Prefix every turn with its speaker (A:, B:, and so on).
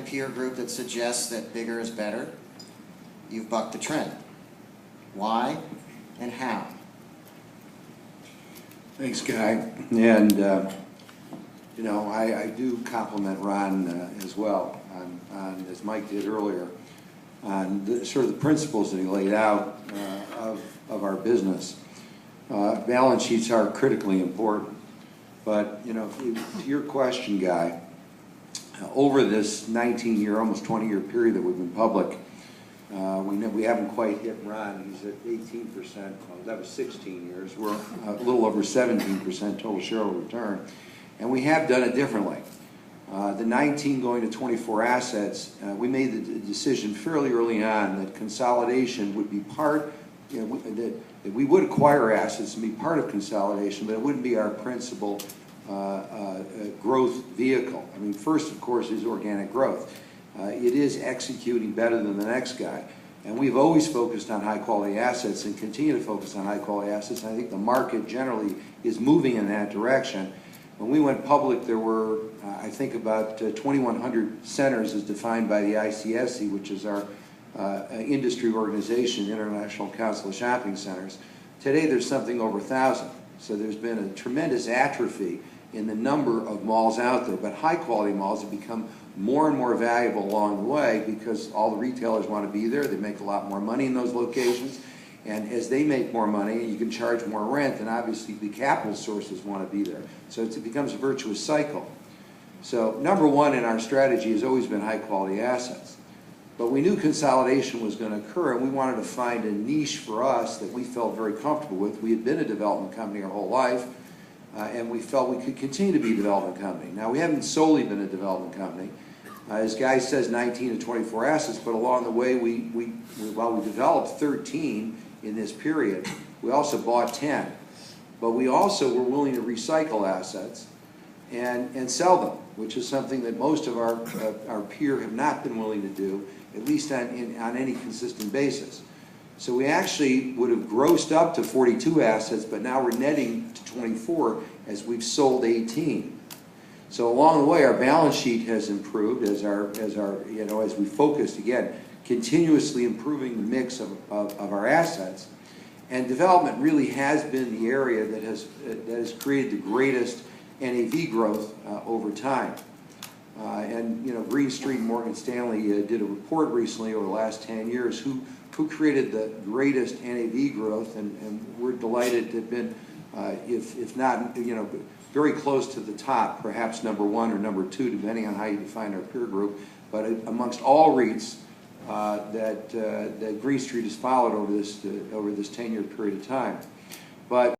A: peer group that suggests that bigger is better. You've bucked the trend. Why and how?
B: Thanks, Guy. And, you know, I do compliment Ron as well on, as Mike did earlier, on sort of the principles that he laid out of our business. Balance sheets are critically important. But, you know, to your question, Guy, over this 19-year, almost 20-year period that we've been public, we haven't quite hit Ron. He's at 18%. Well, that was 16 years. We're a little over 17% total shareholder return. And we have done it differently. The 19 going to 24 assets, we made the decision fairly early on that consolidation would be part, you know, that we would acquire assets and be part of consolidation, but it wouldn't be our principal growth vehicle. I mean, first, of course, is organic growth. It is executing better than the next guy. And we've always focused on high-quality assets and continue to focus on high-quality assets. And I think the market generally is moving in that direction. When we went public, there were, I think, about 2,100 centers as defined by the ICSC, which is our industry organization, International Council of Shopping Centers. Today, there's something over 1,000. So there's been a tremendous atrophy in the number of malls out there. But high-quality malls have become more and more valuable along the way because all the retailers want to be there. They make a lot more money in those locations. And as they make more money, you can charge more rent, and obviously the capital sources want to be there. So it becomes a virtuous cycle. So number one in our strategy has always been high-quality assets. But we knew consolidation was going to occur, and we wanted to find a niche for us that we felt very comfortable with. We had been a development company our whole life, and we felt we could continue to be a development company. Now, we haven't solely been a development company. As Guy says, 19 to 24 assets, but along the way, while we developed 13 in this period, we also bought 10. But we also were willing to recycle assets and sell them, which is something that most of our peer have not been willing to do, at least on any consistent basis. So we actually would have grossed up to 42 assets, but now we're netting to 24 as we've sold 18. So along the way, our balance sheet has improved as we focused, again, continuously improving the mix of our assets. And development really has been the area that has created the greatest NAV growth over time. And, you know, Green Street and Morgan Stanley did a report recently over the last 10 years who created the greatest NAV growth, and we're delighted to have been, if not, you know, very close to the top, perhaps number one or number two, depending on how you define our peer group. But amongst all REITs that Green Street has followed over this 10-year period of time. But